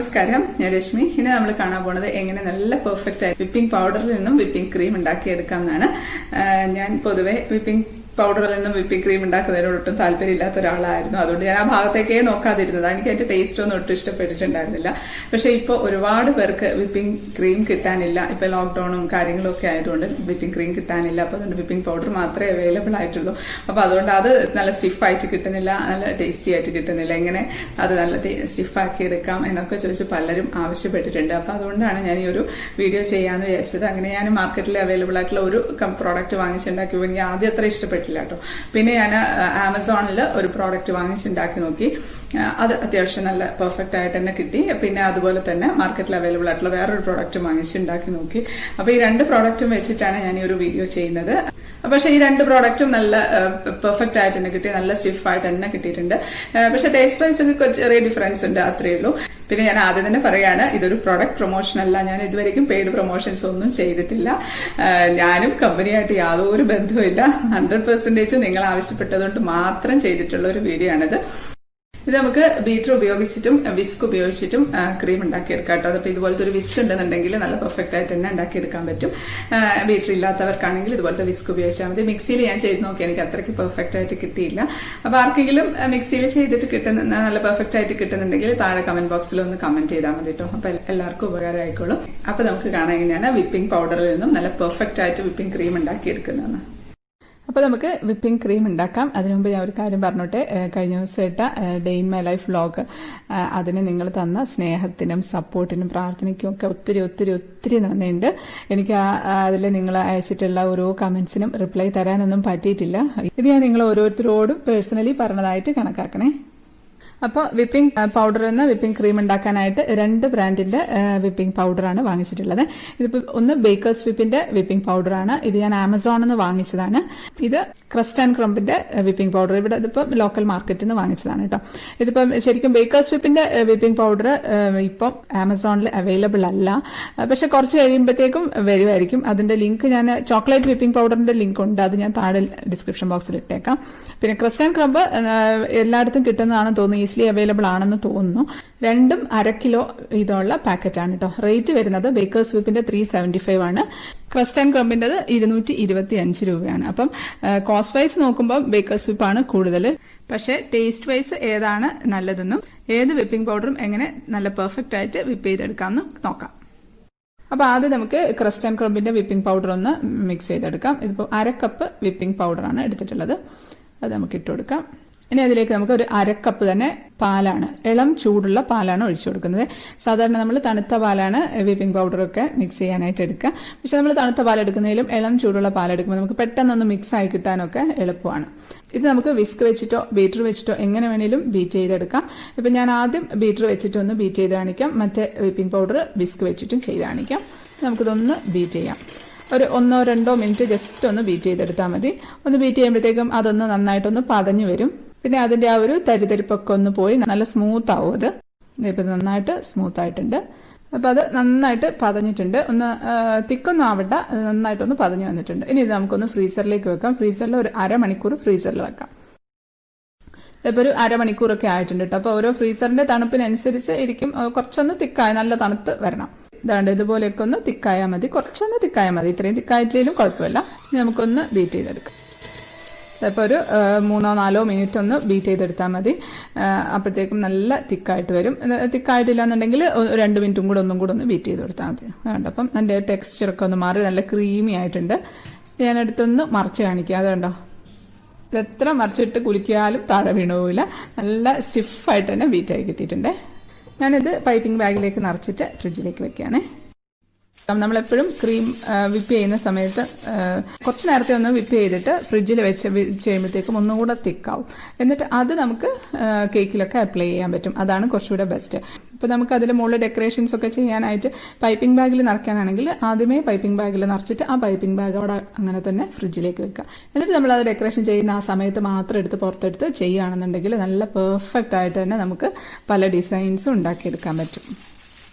നമസ്കാരം, ഞാൻ രശ്മി. ഇനി നമ്മൾ കാണാൻ പോണത് എങ്ങനെ നല്ല പെർഫെക്റ്റ് ആയി വിപ്പിംഗ് പൗഡറിൽ നിന്നും വിപ്പിംഗ് ക്രീം ഉണ്ടാക്കിയെടുക്കാം എന്നാണ്. ഞാൻ പൊതുവെ വിപ്പിംഗ് പൗഡറിൽ നിന്നും വിപ്പിംഗ് ക്രീം ഉണ്ടാക്കുന്നതിനോട് ഒട്ടും താല്പര്യമില്ലാത്ത ഒരാളായിരുന്നു. അതുകൊണ്ട് ഞാൻ ആ ഭാഗത്തേക്കേ നോക്കാതിരുന്നത്. എനിക്ക് അതിന്റെ ടേസ്റ്റ് ഒന്നും ഒട്ടും ഇഷ്ടപ്പെട്ടിട്ടുണ്ടായിരുന്നില്ല. പക്ഷെ ഇപ്പോൾ ഒരുപാട് പേർക്ക് വിപ്പിംഗ് ക്രീം കിട്ടാനില്ല. ഇപ്പൊ ലോക്ക്ഡൌണും കാര്യങ്ങളും ഒക്കെ ആയതുകൊണ്ട് വിപ്പിംഗ് ക്രീം കിട്ടാനില്ല. അപ്പൊ അതുകൊണ്ട് വിപ്പിംഗ് പൗഡർ മാത്രമേ അവൈലബിൾ ആയിട്ടുള്ളൂ. അപ്പൊ അതുകൊണ്ട് അത് നല്ല സ്റ്റിഫായിട്ട് കിട്ടുന്നില്ല, നല്ല ടേസ്റ്റി ആയിട്ട് കിട്ടുന്നില്ല. എങ്ങനെ അത് നല്ല സ്റ്റിഫാക്കി എടുക്കാം എന്നൊക്കെ ചോദിച്ച് പലരും ആവശ്യപ്പെട്ടിട്ടുണ്ട്. അപ്പൊ അതുകൊണ്ടാണ് ഞാൻ ഈ ഒരു വീഡിയോ ചെയ്യാന്ന് വിചാരിച്ചത്. അങ്ങനെ ഞാൻ മാർക്കറ്റിൽ അവൈലബിൾ ആയിട്ടുള്ള ഒരു പ്രോഡക്റ്റ് വാങ്ങിച്ചുണ്ടാക്കി. എനിക്ക് ആദ്യം അത്ര ഇഷ്ടപ്പെട്ടില്ല കേട്ടോ. പിന്നെ ഞാൻ ആമസോണിൽ ഒരു പ്രോഡക്റ്റ് വാങ്ങിച്ചുണ്ടാക്കി നോക്കി. അത് അത്യാവശ്യം നല്ല പെർഫെക്റ്റ് ആയിട്ട് തന്നെ കിട്ടി. പിന്നെ അതുപോലെ തന്നെ മാർക്കറ്റിൽ അവൈലബിൾ ആയിട്ടുള്ള വേറൊരു പ്രോഡക്റ്റ് വാങ്ങിച്ചുണ്ടാക്കി നോക്കി. അപ്പൊ ഈ രണ്ട് പ്രോഡക്റ്റും വെച്ചിട്ടാണ് ഞാൻ ഈ ഒരു വീഡിയോ ചെയ്യുന്നത്. പക്ഷെ ഈ രണ്ട് പ്രോഡക്റ്റും നല്ല പെർഫെക്റ്റ് ആയിട്ട് തന്നെ കിട്ടി, നല്ല സ്റ്റിഫ് ആയിട്ട് തന്നെ കിട്ടിയിട്ടുണ്ട്. പക്ഷെ ടേസ്റ്റ് വൈസ് ചെറിയ ഡിഫറൻസ് ഉണ്ട്, അത്രയേ ഉള്ളൂ. പിന്നെ ഞാൻ ആദ്യം തന്നെ പറയാണ്, ഇതൊരു പ്രൊഡക്റ്റ് പ്രൊമോഷൻ അല്ല. ഞാൻ ഇതുവരെയും പെയ്ഡ് പ്രൊമോഷൻസ് ഒന്നും ചെയ്തിട്ടില്ല. ഞാനും കമ്പനിയായിട്ട് യാതൊരു ബന്ധവുമില്ല. 100% നിങ്ങൾ ആവശ്യപ്പെട്ടതുകൊണ്ട് മാത്രം ചെയ്തിട്ടുള്ള ഒരു വീഡിയോ ആണിത്. ഇത് നമുക്ക് ബീറ്റർ ഉപയോഗിച്ചിട്ടും വിസ്ക് ഉപയോഗിച്ചിട്ടും ക്രീം ഉണ്ടാക്കിയെടുക്കാം കേട്ടോ. അതപ്പോൾ ഇതുപോലത്തെ ഒരു വിസ്ക് ഉണ്ടെന്നുണ്ടെങ്കിൽ നല്ല പെർഫെക്റ്റ് ആയിട്ട് തന്നെ ഉണ്ടാക്കിയെടുക്കാൻ പറ്റും. ബീറ്റർ ഇല്ലാത്തവർക്കാണെങ്കിൽ ഇതുപോലത്തെ വിസ്ക് ഉപയോഗിച്ചാൽ മതി. മിക്സിയിൽ ഞാൻ ചെയ്ത് നോക്കി, എനിക്ക് അത്രയ്ക്ക് പെർഫെക്റ്റ് ആയിട്ട് കിട്ടിയില്ല. അപ്പോൾ ആർക്കെങ്കിലും മിക്സിയിൽ ചെയ്തിട്ട് കിട്ടുന്ന നല്ല പെർഫെക്റ്റ് ആയിട്ട് കിട്ടുന്നുണ്ടെങ്കിൽ താഴെ കമന്റ് ബോക്സിൽ ഒന്ന് കമന്റ് ചെയ്താൽ മതി കേട്ടോ. അപ്പോൾ എല്ലാവർക്കും ഉപകാരം ആയിക്കോളും. അപ്പോൾ നമുക്ക് കാണാൻ എങ്ങനെയാണ് വിപ്പിംഗ് പൗഡറിൽ നിന്നും നല്ല പെർഫെക്റ്റ് ആയിട്ട് വിപ്പിംഗ് ക്രീം ഉണ്ടാക്കിയെടുക്കുന്നതെന്ന്. അപ്പോൾ നമുക്ക് വിപ്പിംഗ് ക്രീം ഉണ്ടാക്കാം. അതിനു മുമ്പ് ഞാൻ ഒരു കാര്യം പറഞ്ഞോട്ടെ. കഴിഞ്ഞ ദിവസം ഇട്ട day in my life vlog, അതിന് നിങ്ങൾ തന്ന സ്നേഹത്തിനും സപ്പോർട്ടിനും പ്രാർത്ഥനയ്ക്കും ഒക്കെ ഒത്തിരി ഒത്തിരി ഒത്തിരി നന്ദിയുണ്ട്. എനിക്ക് അതിൽ നിങ്ങൾ അയച്ചിട്ടുള്ള ഓരോ കമന്റ്സിനും റിപ്ലൈ തരാനൊന്നും പറ്റിയിട്ടില്ല. ഇത് ഞാൻ നിങ്ങൾ ഓരോരുത്തരോടും പേഴ്സണലി പറഞ്ഞതായിട്ട് കണക്കാക്കണേ. അപ്പോൾ വിപ്പിംഗ് പൗഡറിൽ നിന്ന് വിപ്പിംഗ് ക്രീം ഉണ്ടാക്കാനായിട്ട് 2 ബ്രാൻഡിന്റെ വിപ്പിംഗ് പൗഡറാണ് വാങ്ങിച്ചിട്ടുള്ളത്. ഇതിപ്പോൾ ഒന്ന് ബേക്കേഴ്സ് വിപ്പിന്റെ വിപ്പിംഗ് പൗഡറാണ്. ഇത് ഞാൻ ആമസോണിൽ നിന്ന് വാങ്ങിച്ചതാണ്. ഇത് ക്രസ്റ്റ് ആൻഡ് ക്രംബിന്റെ വിപ്പിംഗ് പൗഡർ, ഇവിടെ ഇതിപ്പം ലോക്കൽ മാർക്കറ്റിൽ നിന്ന് വാങ്ങിച്ചതാണ് കേട്ടോ. ഇതിപ്പം ശരിക്കും ബേക്കേഴ്സ് വിപ്പിന്റെ വിപ്പിംഗ് പൗഡർ ഇപ്പം ആമസോണിൽ അവൈലബിൾ അല്ല. പക്ഷെ കുറച്ച് കഴിയുമ്പോഴത്തേക്കും വരുമായിരിക്കും. അതിന്റെ ലിങ്ക് ഞാൻ ചോക്ലേറ്റ് വിപ്പിംഗ് പൗഡറിന്റെ ലിങ്ക് ഉണ്ട്, അത് ഞാൻ താഴെ ഡിസ്ക്രിപ്ഷൻ ബോക്സിൽ ഇട്ടേക്കാം. പിന്നെ ക്രസ്റ്റ് ആൻഡ് ക്രംബ് എല്ലായിടത്തും കിട്ടുന്നതാണെന്ന് തോന്നുന്നു, ഈസിലി അവൈലബിൾ ആണെന്ന് തോന്നുന്നു. രണ്ടും 1/2 കിലോ ഇതുള്ള പാക്കറ്റാണ് കേട്ടോ. റേറ്റ് വരുന്നത് ബേക്കേഴ്സ് വിപ്പിന്റെ 375 ആണ്. ക്രസ്റ്റ് ആൻഡ് ക്രംബിന്റെ 225 രൂപയാണ്. അപ്പം കോസ്റ്റ് വൈസ് നോക്കുമ്പോൾ ബേക്കേഴ്സ് വിപ്പാണ് കൂടുതൽ. പക്ഷെ ടേസ്റ്റ് വൈസ് ഏതാണ് നല്ലതെന്നും ഏത് വിപ്പിംഗ് പൗഡറും എങ്ങനെ നല്ല പെർഫെക്റ്റ് ആയിട്ട് വിപ്പ് ചെയ്തെടുക്കാമെന്ന് നോക്കാം. അപ്പൊ ആദ്യം നമുക്ക് ക്രസ്റ്റ് ആൻഡ് ക്രംബിന്റെ വിപ്പിംഗ് പൗഡർ ഒന്ന് മിക്സ് ചെയ്തെടുക്കാം. ഇതിപ്പോൾ 1/2 കപ്പ് വിപ്പിംഗ് പൗഡറാണ് എടുത്തിട്ടുള്ളത്. അത് നമുക്ക് ഇട്ട് കൊടുക്കാം. ഇനി അതിലേക്ക് നമുക്ക് ഒരു 1/2 കപ്പ് തന്നെ പാലാണ്, ഇളം ചൂടുള്ള പാലാണ് ഒഴിച്ചു കൊടുക്കുന്നത്. സാധാരണ നമ്മൾ തണുത്ത പാലാണ് വിപ്പിംഗ് പൗഡറൊക്കെ മിക്സ് ചെയ്യാനായിട്ട് എടുക്കുക. പക്ഷെ നമ്മൾ തണുത്ത പാൽ എടുക്കുന്നതിലും ഇളം ചൂടുള്ള പാൽ എടുക്കുമ്പോൾ നമുക്ക് പെട്ടെന്നൊന്ന് മിക്സ് ആയി കിട്ടാനൊക്കെ എളുപ്പമാണ്. ഇത് നമുക്ക് വിസ്ക് വെച്ചിട്ടോ ബീറ്റർ വെച്ചിട്ടോ എങ്ങനെ വേണേലും ബീറ്റ് ചെയ്തെടുക്കാം. ഇപ്പം ഞാൻ ആദ്യം ബീറ്റർ വെച്ചിട്ട് ഒന്ന് ബീറ്റ് ചെയ്ത് കാണിക്കാം. മറ്റേ വിപ്പിംഗ് പൗഡർ വിസ്ക് വെച്ചിട്ടും ചെയ്ത് കാണിക്കാം. നമുക്കിതൊന്ന് ബീറ്റ് ചെയ്യാം. ഒരു 1-2 മിനിറ്റ് ജസ്റ്റ് ഒന്ന് ബീറ്റ് ചെയ്തെടുത്താൽ മതി. ഒന്ന് ബീറ്റ് ചെയ്യുമ്പോഴത്തേക്കും അതൊന്ന് നന്നായിട്ടൊന്ന് പതഞ്ഞു വരും. പിന്നെ അതിന്റെ ആ ഒരു തരിതരിപ്പൊക്കെ ഒന്ന് പോയി നല്ല സ്മൂത്ത് ആവും. അത് ഇപ്പം നന്നായിട്ട് സ്മൂത്ത് ആയിട്ടുണ്ട്. അപ്പം അത് നന്നായിട്ട് പതഞ്ഞിട്ടുണ്ട്. ഒന്ന് തിക്കൊന്നും ആവണ്ട, നന്നായിട്ടൊന്ന് പതഞ്ഞു വന്നിട്ടുണ്ട്. ഇനി ഇത് നമുക്കൊന്ന് ഫ്രീസറിലേക്ക് വെക്കാം. ഫ്രീസറിൽ ഒരു 1/2 മണിക്കൂർ ഫ്രീസറിൽ വെക്കാം. ഇപ്പൊ ഒരു 1/2 മണിക്കൂറൊക്കെ ആയിട്ടുണ്ട് കേട്ടോ. അപ്പൊ ഓരോ ഫ്രീസറിന്റെ തണുപ്പിനനുസരിച്ച് ഇരിക്കും. കുറച്ചൊന്ന് തിക്കായ നല്ല തണുത്ത് വരണം. ഇതാണ്ട് ഇതുപോലെയൊക്കെ ഒന്ന് തിക്കായാൽ മതി, കുറച്ചൊന്ന് തിക്കായാൽ മതി. ഇത്രയും തിക്കായിട്ടില്ലെങ്കിലും കുഴപ്പമില്ല. ഇനി നമുക്കൊന്ന് ബീറ്റ് ചെയ്തെടുക്കാം. അപ്പോൾ ഒരു 3-4 മിനിറ്റ് ഒന്ന് ബീറ്റ് ചെയ്തെടുത്താൽ മതി. അപ്പോഴത്തേക്കും നല്ല തിക്കായിട്ട് വരും. തിക്കായിട്ടില്ല എന്നുണ്ടെങ്കിൽ 2 മിനിറ്റും കൂടെ ഒന്നും കൂടെ ഒന്ന് ബീറ്റ് ചെയ്ത് കൊടുത്താൽ മതി. അതുകൊണ്ട് അപ്പം അതിൻ്റെ ടെക്സ്ചറൊക്കെ ഒന്ന് മാറി നല്ല ക്രീമി ആയിട്ടുണ്ട്. ഞാനടുത്തൊന്ന് മറിച്ച് കാണിക്കാം. അത് കണ്ടോ, എത്ര മറിച്ചിട്ട് കുലിക്കിയാലും താഴെ വീണുപോയില്ല. നല്ല സ്റ്റിഫായിട്ട് തന്നെ ബീറ്റായി കിട്ടിയിട്ടുണ്ട്. ഞാനിത് പൈപ്പിംഗ് ബാഗിലേക്ക് നിറച്ചിട്ട് ഫ്രിഡ്ജിലേക്ക് വെക്കുകയാണേ. നമ്മളെപ്പോഴും ക്രീം വിപ്പ് ചെയ്യുന്ന സമയത്ത് കുറച്ച് നേരത്തെ ഒന്ന് വിപ്പ് ചെയ്തിട്ട് ഫ്രിഡ്ജിൽ വെച്ച് ചെയ്യുമ്പോഴത്തേക്കും ഒന്നും കൂടെ തിക്കാവും. എന്നിട്ട് അത് നമുക്ക് കേക്കിലൊക്കെ അപ്ലൈ ചെയ്യാൻ പറ്റും. അതാണ് കുറച്ചുകൂടെ ബെസ്റ്റ്. ഇപ്പം നമുക്ക് അതിൽ മുകളിൽ ഡെക്കറേഷൻസ് ഒക്കെ ചെയ്യാനായിട്ട് പൈപ്പിംഗ് ബാഗിൽ നിറയ്ക്കാനാണെങ്കിൽ ആദ്യമേ പൈപ്പിംഗ് ബാഗിൽ നിറച്ചിട്ട് ആ പൈപ്പിംഗ് ബാഗ് അവിടെ അങ്ങനെ തന്നെ ഫ്രിഡ്ജിലേക്ക് വെക്കുക. എന്നിട്ട് നമ്മൾ അത് ഡെക്കറേഷൻ ചെയ്യുന്ന ആ സമയത്ത് മാത്രം എടുത്ത് പുറത്തെടുത്ത് ചെയ്യുകയാണെന്നുണ്ടെങ്കിൽ നല്ല പെർഫെക്റ്റ് ആയിട്ട് തന്നെ നമുക്ക് പല ഡിസൈൻസും ഉണ്ടാക്കിയെടുക്കാൻ പറ്റും.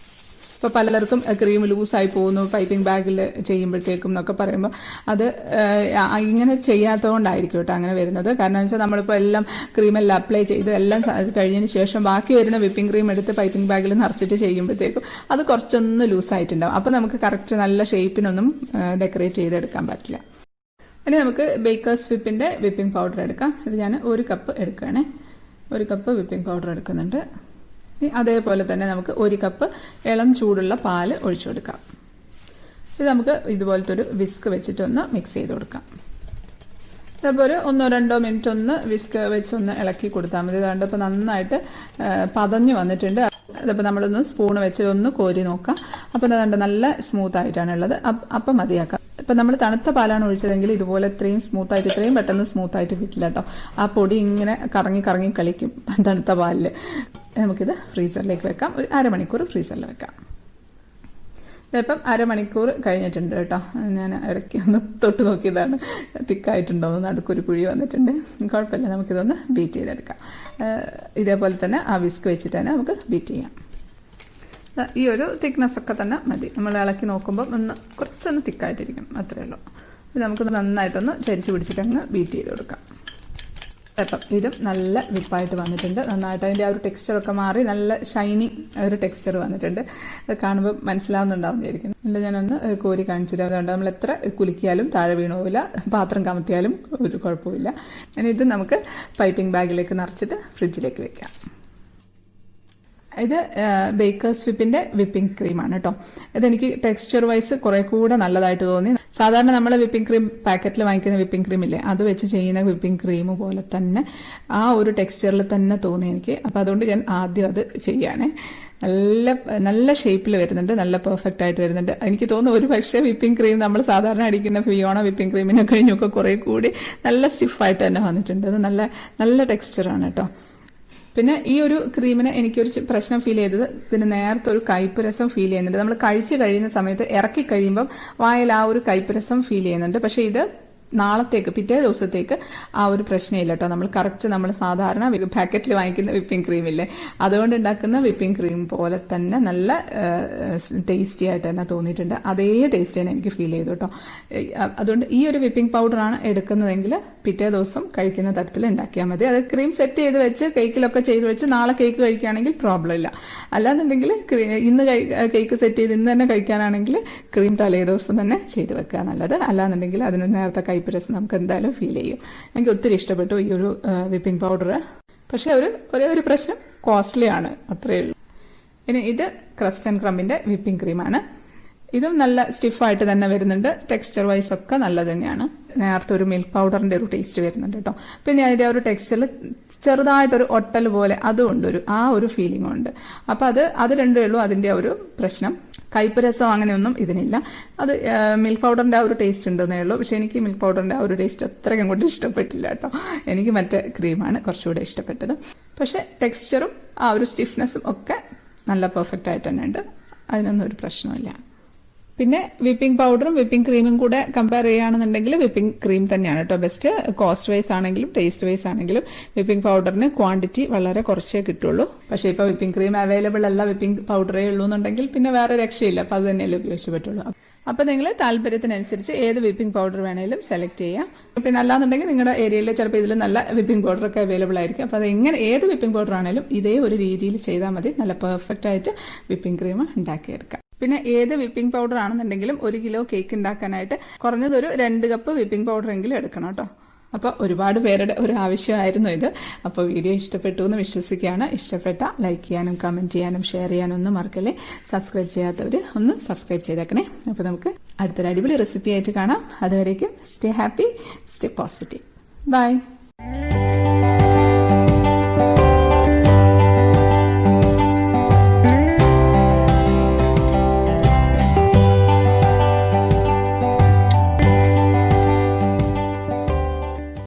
ഇപ്പോൾ പലർക്കും ക്രീം ലൂസായി പോകുന്നു പൈപ്പിംഗ് ബാഗിൽ ചെയ്യുമ്പോഴത്തേക്കും എന്നൊക്കെ പറയുമ്പോൾ അത് ഇങ്ങനെ ചെയ്യാത്തതുകൊണ്ടായിരിക്കും കേട്ടോ അങ്ങനെ വരുന്നത്. കാരണം വെച്ചാൽ നമ്മളിപ്പോൾ എല്ലാം ക്രീമെല്ലാം അപ്ലൈ ചെയ്ത് എല്ലാം കഴിഞ്ഞതിന് ശേഷം ബാക്കി വരുന്ന വിപ്പിംഗ് ക്രീം എടുത്ത് പൈപ്പിംഗ് ബാഗിൽ നിറച്ചിട്ട് ചെയ്യുമ്പോഴത്തേക്കും അത് കുറച്ചൊന്ന് ലൂസായിട്ടുണ്ടാവും. അപ്പോൾ നമുക്ക് കറക്റ്റ് നല്ല ഷേപ്പിനൊന്നും ഡെക്കറേറ്റ് ചെയ്തെടുക്കാൻ പറ്റില്ല. ഇനി നമുക്ക് ബേക്കേഴ്സ് വിപ്പിൻ്റെ വിപ്പിംഗ് പൗഡർ എടുക്കാം. ഇത് ഞാൻ 1 കപ്പ് എടുക്കുകയാണേ. 1 കപ്പ് വിപ്പിംഗ് പൗഡർ എടുക്കുന്നുണ്ട്. അതേപോലെ തന്നെ നമുക്ക് 1 കപ്പ് ഇളം ചൂടുള്ള പാല് ഒഴിച്ചു കൊടുക്കാം. ഇത് നമുക്ക് ഇതുപോലത്തെ ഒരു വിസ്ക് വെച്ചിട്ടൊന്ന് മിക്സ് ചെയ്ത് കൊടുക്കാം. അപ്പോൾ ഒരു 1-2 മിനിറ്റ് ഒന്ന് വിസ്ക് വെച്ചൊന്ന് ഇളക്കി കൊടുത്താൽ മതി. അതുകൊണ്ട് ഇപ്പോൾ നന്നായിട്ട് പതഞ്ഞു വന്നിട്ടുണ്ട്. അതപ്പോൾ നമ്മളൊന്ന് സ്പൂൺ വെച്ച് ഒന്ന് കോരി നോക്കാം. അപ്പോൾ അതുകൊണ്ട് നല്ല സ്മൂത്ത് ആയിട്ടാണുള്ളത്. അപ്പം മതിയാക്കാം. ഇപ്പം നമ്മൾ തണുത്ത പാലാണ് ഒഴിച്ചതെങ്കിൽ ഇതുപോലെ ഇത്രയും സ്മൂത്തായിട്ട് ഇത്രയും പെട്ടെന്ന് സ്മൂത്തായിട്ട് കിട്ടില്ല കേട്ടോ. ആ പൊടി ഇങ്ങനെ കറങ്ങി കറങ്ങി കളിക്കും തണുത്ത പാലിൽ. നമുക്കിത് ഫ്രീസറിലേക്ക് വെക്കാം. ഒരു അരമണിക്കൂർ ഫ്രീസറിൽ വെക്കാം. ഇതിപ്പം അരമണിക്കൂർ കഴിഞ്ഞിട്ടുണ്ട് കേട്ടോ. ഞാൻ ഇടയ്ക്ക് ഒന്ന് തൊട്ട് നോക്കിയതാണ് തിക്കായിട്ടുണ്ടോ എന്ന്. നടുക്കൊരു കുഴി വന്നിട്ടുണ്ട്. കുഴപ്പമില്ല, നമുക്കിതൊന്ന് ബീറ്റ് ചെയ്തെടുക്കാം. ഇതേപോലെ തന്നെ ആ വിസ്ക് വെച്ചിട്ട് തന്നെ നമുക്ക് ബീറ്റ് ചെയ്യാം. ഈ ഒരു തിക്നെസ് ഒക്കെ തന്നെ മതി. നമ്മൾ ഇളക്കി നോക്കുമ്പോൾ കുറച്ചൊന്ന് തിക്കായിട്ടിരിക്കും, അത്രയേ ഉള്ളൂ. ഇത് നമുക്ക് നന്നായിട്ടൊന്ന് ചരിച്ച് പിടിച്ചിട്ട് അങ്ങ് ബീറ്റ് ചെയ്ത് കൊടുക്കാം. അപ്പം ഇതും നല്ല വിപ്പായിട്ട് വന്നിട്ടുണ്ട്. നന്നായിട്ട് അതിൻ്റെ ആ ഒരു ടെക്സ്ചറൊക്കെ മാറി നല്ല ഷൈനി ഒരു ടെക്സ്ചർ വന്നിട്ടുണ്ട്. അത് കാണുമ്പോൾ മനസ്സിലാവുന്നുണ്ടാവും വിചാരിക്കുന്നു. അല്ല, ഞാനൊന്ന് കോരി കാണിച്ചിട്ട് അതുകൊണ്ട് നമ്മൾ എത്ര കുലുക്കിയാലും താഴെ വീണുപോവില്ല, പാത്രം കമത്തിയാലും ഒരു കുഴപ്പമില്ല. ഇനി ഇത് നമുക്ക് പൈപ്പിംഗ് ബാഗിലേക്ക് നിറച്ചിട്ട് ഫ്രിഡ്ജിലേക്ക് വെക്കാം. ഇത് ബേക്കേഴ്സ് വിപ്പിന്റെ വിപ്പിംഗ് ക്രീമാണ് കേട്ടോ. ഇതെനിക്ക് ടെക്സ്ചർ വൈസ് കുറെ കൂടെ നല്ലതായിട്ട് തോന്നി. സാധാരണ നമ്മൾ വിപ്പിംഗ് ക്രീം പാക്കറ്റിൽ വാങ്ങിക്കുന്ന വിപ്പിംഗ് ക്രീം ഇല്ലേ, അത് വെച്ച് ചെയ്യുന്ന വിപ്പിംഗ് ക്രീം പോലെ തന്നെ ആ ഒരു ടെക്സ്ചറിൽ തന്നെ തോന്നി എനിക്ക്. അപ്പം അതുകൊണ്ട് ഞാൻ ആദ്യം അത് ചെയ്യാനേ. നല്ല ഷേപ്പിൽ വരുന്നുണ്ട്, നല്ല പെർഫെക്റ്റ് ആയിട്ട് വരുന്നുണ്ട്. എനിക്ക് തോന്നുന്നു ഒരു പക്ഷേ വിപ്പിംഗ് ക്രീം നമ്മൾ സാധാരണ അടിക്കുന്ന ഫിയോണ വിപ്പിംഗ് ക്രീമിനെ കഴിഞ്ഞൊക്കെ കുറെ കൂടി നല്ല സ്റ്റിഫായിട്ട് തന്നെ വന്നിട്ടുണ്ട്. അത് നല്ല ടെക്സ്ചറാണ് കേട്ടോ. പിന്നെ ഈ ഒരു ക്രീമിന് എനിക്കൊരു പ്രശ്നം ഫീൽ ചെയ്തത്, ഇതിന് നേരത്തെ ഒരു കയ്പ്പ് രസം ഫീൽ ചെയ്യുന്നുണ്ട്. നമ്മൾ കഴിച്ച് കഴിയുന്ന സമയത്ത് ഇറക്കി കഴിയുമ്പം വായിൽ ആ ഒരു കയ്പ്പ് രസം ഫീൽ ചെയ്യുന്നുണ്ട്. പക്ഷെ ഇത് നാളത്തേക്ക് പിറ്റേ ദിവസത്തേക്ക് ആ ഒരു പ്രശ്നമില്ല കേട്ടോ. നമ്മൾ കറക്റ്റ് നമ്മൾ സാധാരണ പാക്കറ്റിൽ വാങ്ങിക്കുന്ന വിപ്പിംഗ് ക്രീം ഇല്ലേ, അതുകൊണ്ട് ഉണ്ടാക്കുന്ന വിപ്പിംഗ് ക്രീം പോലെ തന്നെ നല്ല ടേസ്റ്റി ആയിട്ട് തന്നെ തോന്നിയിട്ടുണ്ട്. അതേ ടേസ്റ്റ് തന്നെ എനിക്ക് ഫീൽ ചെയ്തു കേട്ടോ. അതുകൊണ്ട് ഈ ഒരു വിപ്പിംഗ് പൗഡറാണ് എടുക്കുന്നതെങ്കിൽ പിറ്റേ ദിവസം കഴിക്കുന്ന തരത്തിൽ ഉണ്ടാക്കിയാൽ മതി. അത് ക്രീം സെറ്റ് ചെയ്ത് വെച്ച് കേക്കിലൊക്കെ ചെയ്ത് വെച്ച് നാളെ കേക്ക് കഴിക്കുകയാണെങ്കിൽ പ്രോബ്ലം ഇല്ല. അല്ലാന്നുണ്ടെങ്കിൽ ഇന്ന് കേക്ക് സെറ്റ് ചെയ്ത് ഇന്ന് തന്നെ കഴിക്കാനാണെങ്കിൽ ക്രീം തലേ ദിവസം തന്നെ ചെയ്ത് വെക്കുക നല്ലത്. അല്ലാന്നുണ്ടെങ്കിൽ അതിന് നേരത്തെ കയ്പ്പ് രസം നമുക്ക് എന്തായാലും ഫീൽ ചെയ്യും. എനിക്ക് ഒത്തിരി ഇഷ്ടപ്പെട്ടു ഈ ഒരു വിപ്പിംഗ് പൗഡർ. പക്ഷെ ഒരേ ഒരു പ്രശ്നം കോസ്റ്റ്ലി ആണ്, അത്രയേ ഉള്ളൂ. ഇനി ഇത് ക്രസ്റ്റ് ആൻഡ് ക്രംബിന്റെ വിപ്പിംഗ് ക്രീമാണ്. ഇതും നല്ല സ്റ്റിഫായിട്ട് തന്നെ വരുന്നുണ്ട്. ടെക്സ്ചർ വൈസ് ഒക്കെ നല്ലത് തന്നെയാണ്. നേരത്തെ ഒരു മിൽക്ക് പൗഡറിന്റെ ഒരു ടേസ്റ്റ് വരുന്നുണ്ട് കേട്ടോ. പിന്നെ അതിന്റെ ഒരു ടെക്സ്ചറിൽ ചെറുതായിട്ടൊരു ഒട്ടൽ പോലെ അതും ഉണ്ട്, ആ ഒരു ഫീലിംഗ് ഉണ്ട്. അപ്പൊ അത് രണ്ടേ ഉള്ളൂ അതിന്റെ ഒരു പ്രശ്നം. കയ്പ്പ് രസം അങ്ങനെയൊന്നും ഇതിനില്ല. അത് മിൽക്ക് പൗഡറിന്റെ ആ ഒരു ടേസ്റ്റ് ഉണ്ടെന്നേ ഉള്ളൂ. പക്ഷെ എനിക്ക് മിൽക്ക് പൗഡറിന്റെ ആ ഒരു ടേസ്റ്റ് അത്രയ്ക്കും കൊണ്ട് ഇഷ്ടപ്പെട്ടില്ല കേട്ടോ. എനിക്ക് മറ്റേ ക്രീമാണ് കുറച്ചുകൂടെ ഇഷ്ടപ്പെട്ടത്. പക്ഷെ ടെക്സ്ചറും ആ ഒരു സ്റ്റിഫ്നെസ്സും ഒക്കെ നല്ല പെർഫെക്റ്റ് ആയിട്ട് തന്നെ ഉണ്ട്. അതിനൊന്നും ഒരു പ്രശ്നമില്ല. പിന്നെ വിപ്പിംഗ് പൗഡറും വിപ്പിംഗ് ക്രീമും കൂടെ കമ്പയർ ചെയ്യുകയാണെന്നുണ്ടെങ്കിൽ വിപ്പിംഗ് ക്രീം തന്നെയാണ് കേട്ടോ ബെസ്റ്റ്. കോസ്റ്റ് വൈസ് ആണെങ്കിലും ടേസ്റ്റ് വൈസ് ആണെങ്കിലും വിപ്പിംഗ് പൗഡറിന് ക്വാണ്ടിറ്റി വളരെ കുറച്ചേ കിട്ടുള്ളൂ. പക്ഷേ ഇപ്പോൾ വിപ്പിംഗ് ക്രീം അവൈലബിൾ അല്ല, വിപ്പിംഗ് പൗഡറേ ഉള്ളൂ എന്നുണ്ടെങ്കിൽ പിന്നെ വേറെ രക്ഷയില്ല. അപ്പോൾ അത് തന്നെയല്ലേ ഉപയോഗിച്ച് പറ്റുള്ളൂ. അപ്പോൾ നിങ്ങൾ താല്പര്യത്തിനനുസരിച്ച് ഏത് വിപ്പിംഗ് പൗഡർ വേണേലും സെലക്ട് ചെയ്യാം. പിന്നെ അല്ലാന്നുണ്ടെങ്കിൽ നിങ്ങളുടെ ഏരിയയിൽ ചിലപ്പോൾ ഇതിൽ നല്ല വിപ്പിംഗ് പൗഡറൊക്കെ അവൈലബിൾ ആയിരിക്കും. അപ്പോൾ അത് ഏത് വിപ്പിംഗ് പൗഡർ ആണെങ്കിലും ഇതേ ഒരു രീതിയിൽ ചെയ്താൽ മതി. നല്ല പെർഫെക്റ്റ് ആയിട്ട് വിപ്പിംഗ് ക്രീം ഉണ്ടാക്കിയെടുക്കാം. പിന്നെ ഏത് വിപ്പിംഗ് പൗഡർ ആണെന്നുണ്ടെങ്കിലും 1 കിലോ കേക്ക് ഉണ്ടാക്കാനായിട്ട് കുറഞ്ഞത് ഒരു 2 കപ്പ് വിപ്പിംഗ് പൗഡർ എങ്കിലും എടുക്കണം കേട്ടോ. അപ്പോൾ ഒരുപാട് പേരുടെ ഒരു ആവശ്യമായിരുന്നു ഇത്. അപ്പോൾ വീഡിയോ ഇഷ്ടപ്പെട്ടു എന്ന് വിശ്വസിക്കുകയാണ്. ഇഷ്ടപ്പെട്ട ലൈക്ക് ചെയ്യാനും കമന്റ് ചെയ്യാനും ഷെയർ ചെയ്യാനും ഒന്നും മറക്കല്ലേ. സബ്സ്ക്രൈബ് ചെയ്യാത്തവർ ഒന്ന് സബ്സ്ക്രൈബ് ചെയ്തേക്കണേ. അപ്പോൾ നമുക്ക് അടുത്തൊരു അടിപൊളി റെസിപ്പി ആയിട്ട് കാണാം. അതുവരേക്കും stay happy, stay positive. By.